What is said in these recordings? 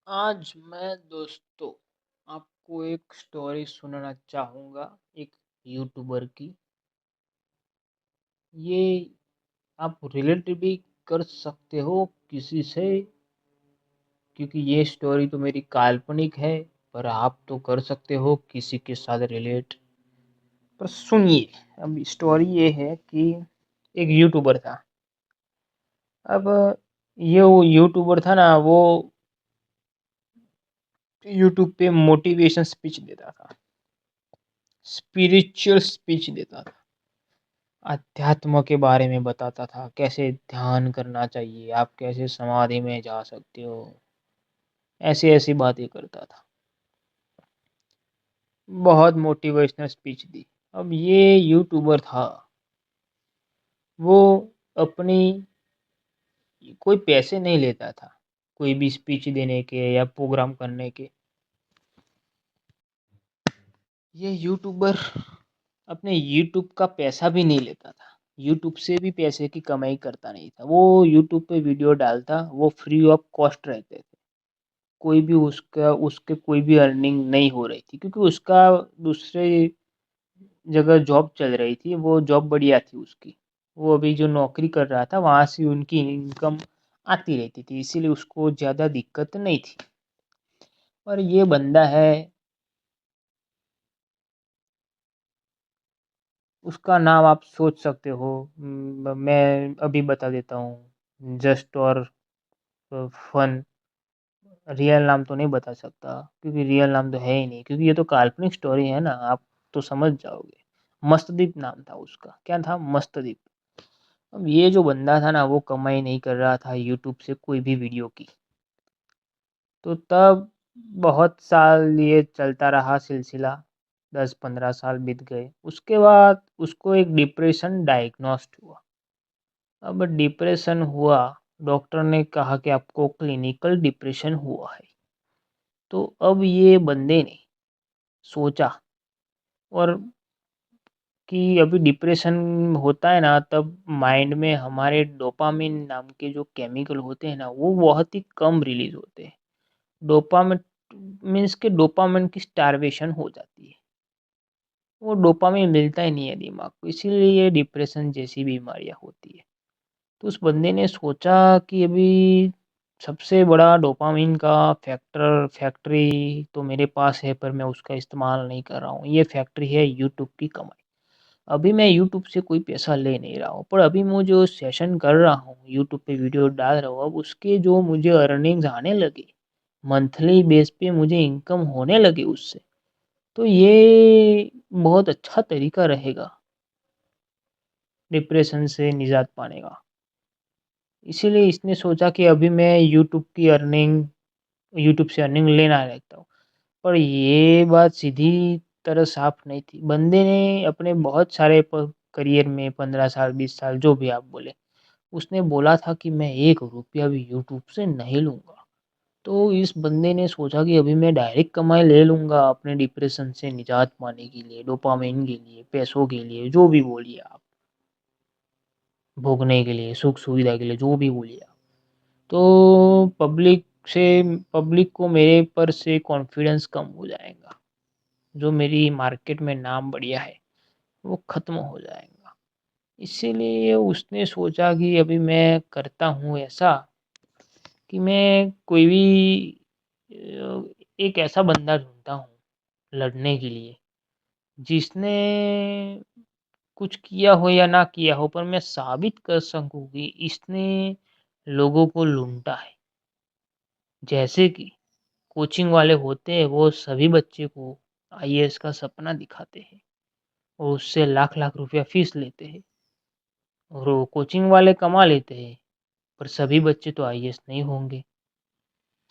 आज मैं दोस्तों आपको एक स्टोरी सुनाना चाहूँगा एक यूट्यूबर की। ये आप रिलेट भी कर सकते हो किसी से, क्योंकि ये स्टोरी तो मेरी काल्पनिक है, पर आप तो कर सकते हो किसी के साथ रिलेट। पर सुनिए, अब स्टोरी ये है कि एक यूट्यूबर था। अब ये वो यूट्यूबर था ना, वो यूट्यूब पे मोटिवेशन स्पीच देता था, स्पिरिचुअल स्पीच देता था, अध्यात्म के बारे में बताता था, कैसे ध्यान करना चाहिए, आप कैसे समाधि में जा सकते हो, ऐसी ऐसी बातें करता था। बहुत मोटिवेशनल स्पीच दी। अब ये यूट्यूबर था, वो अपनी कोई पैसे नहीं लेता था कोई भी स्पीच देने के या प्रोग्राम करने के। ये यूट्यूबर अपने यूट्यूब का पैसा भी नहीं लेता था, यूट्यूब से भी पैसे की कमाई करता नहीं था। वो यूट्यूब पे वीडियो डालता, वो फ्री ऑफ कॉस्ट रहते थे। कोई भी उसका उसके कोई भी अर्निंग नहीं हो रही थी, क्योंकि उसका दूसरे जगह जॉब चल रही थी, वो जॉब बढ़िया थी उसकी। वो अभी जो नौकरी कर रहा था वहाँ से उनकी इनकम आती रहती थी, इसीलिए उसको ज़्यादा दिक्कत नहीं थी। और ये बंदा है, उसका नाम आप सोच सकते हो। मैं अभी बता देता हूँ, जस्ट और फन। रियल नाम तो नहीं बता सकता, क्योंकि रियल नाम तो है ही नहीं, क्योंकि ये तो काल्पनिक स्टोरी है ना, आप तो समझ जाओगे। मस्तदीप नाम था उसका। क्या था? मस्तदीप। अब ये जो बंदा था ना, वो कमाई नहीं कर रहा था यूट्यूब से कोई भी वीडियो की। तो तब बहुत साल ये चलता रहा सिलसिला, 10-15 साल बीत गए। उसके बाद उसको एक डिप्रेशन डायग्नोस्ट हुआ। अब डिप्रेशन हुआ, डॉक्टर ने कहा कि आपको क्लिनिकल डिप्रेशन हुआ है। तो अब ये बंदे ने सोचा, और कि अभी डिप्रेशन होता है ना, तब माइंड में हमारे डोपामिन नाम के जो केमिकल होते हैं ना, वो बहुत ही कम रिलीज होते हैं। डोपामिन मीन्स के डोपामिन की स्टारवेशन हो जाती है, वो डोपामिन मिलता ही नहीं है दिमाग को, इसीलिए ये डिप्रेशन जैसी बीमारियां होती है। तो उस बंदे ने सोचा कि अभी सबसे बड़ा डोपामिन का फैक्ट्री तो मेरे पास है, पर मैं उसका इस्तेमाल नहीं कर रहा हूँ। ये फैक्ट्री है यूट्यूब की कमाई। अभी मैं यूट्यूब से कोई पैसा ले नहीं रहा हूँ, पर अभी मैं जो सेशन कर रहा हूँ, यूट्यूब पे वीडियो डाल रहा हूँ, अब उसके जो मुझे अर्निंग्स आने लगे, मंथली बेस पे मुझे इनकम होने लगे उससे, तो ये बहुत अच्छा तरीका रहेगा डिप्रेशन से निजात पाने का। इसीलिए इसने सोचा कि अभी मैं यूट्यूब से अर्निंग लेना रहता हूँ। पर ये बात सीधी तरह साफ नहीं थी। बंदे ने अपने बहुत सारे करियर में 15 साल 20 साल जो भी आप बोले, उसने बोला था कि मैं 1 रुपया भी यूट्यूब से नहीं लूँगा। तो इस बंदे ने सोचा कि अभी मैं डायरेक्ट कमाई ले लूँगा अपने डिप्रेशन से निजात पाने के लिए, डोपामाइन के लिए, पैसों के लिए, जो भी बोलिए आप, भोगने के लिए, सुख सुविधा के लिए, जो भी बोलिए आप। तो से पब्लिक को मेरे पर से कॉन्फिडेंस कम हो जाएगा, जो मेरी मार्केट में नाम बढ़िया है वो ख़त्म हो जाएगा। इसीलिए उसने सोचा कि अभी मैं करता हूँ ऐसा, कि मैं कोई भी एक ऐसा बंदा ढूंढता हूँ लड़ने के लिए, जिसने कुछ किया हो या ना किया हो, पर मैं साबित कर सकूँ कि इसने लोगों को लूटा है। जैसे कि कोचिंग वाले होते हैं, वो सभी बच्चे को आईएएस का सपना दिखाते हैं और उससे लाख लाख रुपया फीस लेते हैं, और वो कोचिंग वाले कमा लेते हैं, पर सभी बच्चे तो आईएएस नहीं होंगे।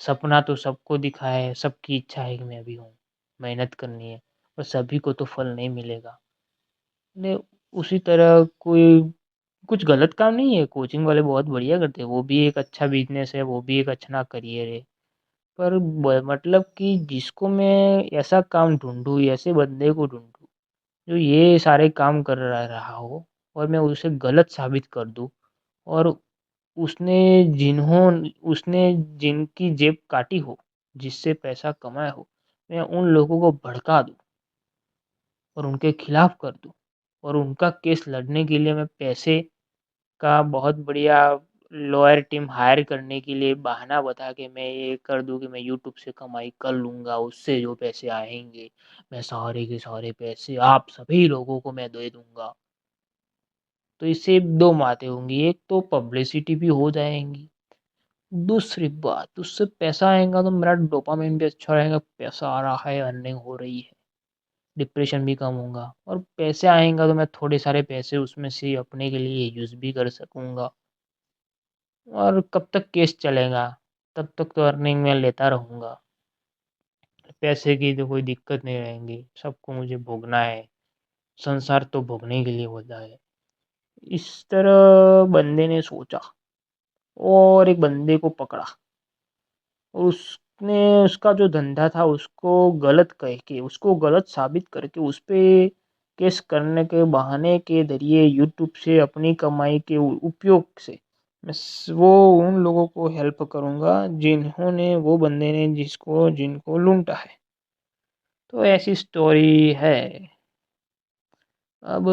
सपना तो सबको दिखा है, सबकी इच्छा है कि मैं भी हूँ, मेहनत करनी है, पर सभी को तो फल नहीं मिलेगा। ने उसी तरह कोई कुछ गलत काम नहीं है, कोचिंग वाले बहुत बढ़िया करते हैं, वो भी एक अच्छा बिजनेस है, वो भी एक अच्छा करियर है। पर मतलब कि जिसको मैं ऐसा काम ढूंढूं, ऐसे बंदे को ढूंढूं जो ये सारे काम कर रहा हो, और मैं उसे गलत साबित कर दूं, और उसने जिन्हों उसने जिनकी जेब काटी हो, जिससे पैसा कमाया हो, मैं उन लोगों को भड़का दूँ और उनके खिलाफ कर दूँ और उनका केस लड़ने के लिए मैं पैसे का बहुत बढ़िया लॉयर टीम हायर करने के लिए बहाना बता के मैं ये कर दूँ कि मैं यूट्यूब से कमाई कर लूँगा, उससे जो पैसे आएँगे, मैं सारे के सारे पैसे आप सभी लोगों को मैं दे दूँगा। तो इससे 2 बातें होंगी, एक तो पब्लिसिटी भी हो जाएँगी, दूसरी बात उससे पैसा आएगा तो मेरा डोपामाइन भी अच्छा रहेगा, पैसा आ रहा है, अर्निंग हो रही है, डिप्रेशन भी कम होगा और पैसे आएँगा तो मैं थोड़े सारे पैसे उसमें से अपने के लिए यूज़ भी कर सकूँगा। और कब तक केस चलेगा? तब तक तो अर्निंग मैं लेता रहूँगा। पैसे की तो कोई दिक्कत नहीं रहेंगी, सबको मुझे भोगना है, संसार तो भोगने के लिए होता है। इस तरह बंदे ने सोचा और एक बंदे को पकड़ा और उसने उसका जो धंधा था उसको गलत कह के, उसको गलत साबित करके उसपे केस करने के बहाने के ज़रिए यूट्यूब से अपनी कमाई के उपयोग से वो उन लोगों को हेल्प करूँगा जिन्होंने वो बंदे ने जिनको लूटा है। तो ऐसी स्टोरी है। अब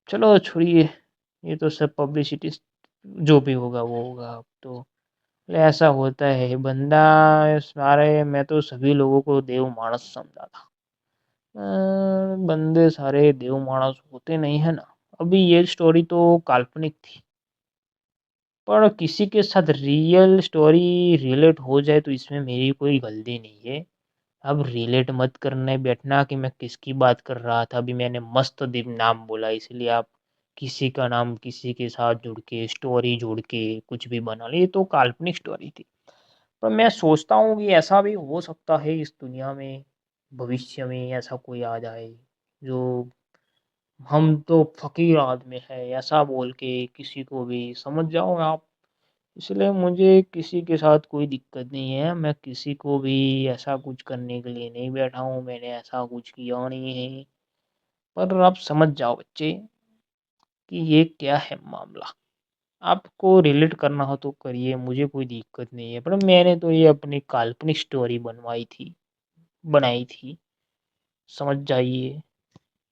चलो छोड़िए, ये तो सब पब्लिसिटी जो भी होगा वो होगा। अब तो ऐसा होता है बंदा सारे मैं तो सभी लोगों को देव मानस समझा था। बंदे सारे देव मानस होते नहीं है ना। अभी ये स्टोरी तो काल्पनिक थी, पर किसी के साथ रियल स्टोरी रिलेट हो जाए तो इसमें मेरी कोई गलती नहीं है। अब रिलेट मत करने बैठना कि मैं किसकी बात कर रहा था। अभी मैंने मस्तदीप नाम बोला इसलिए आप किसी का नाम किसी के साथ जुड़ के स्टोरी जोड़ के कुछ भी बना ले, ये तो काल्पनिक स्टोरी थी। पर मैं सोचता हूँ कि ऐसा भी हो सकता है इस दुनिया में, भविष्य में ऐसा कोई आ जाए जो हम तो फकीर आदमी है ऐसा बोल के किसी को भी समझ जाओ आप। इसलिए मुझे किसी के साथ कोई दिक्कत नहीं है, मैं किसी को भी ऐसा कुछ करने के लिए नहीं बैठा हूँ, मैंने ऐसा कुछ किया नहीं है। पर आप समझ जाओ बच्चे कि ये क्या है मामला। आपको रिलेट करना हो तो करिए, मुझे कोई दिक्कत नहीं है, पर मैंने तो ये अपनी काल्पनिक स्टोरी बनाई थी, समझ जाइए।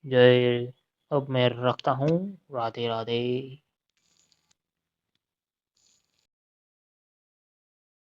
जय अब मैं रखता हूँ, राधे राधे।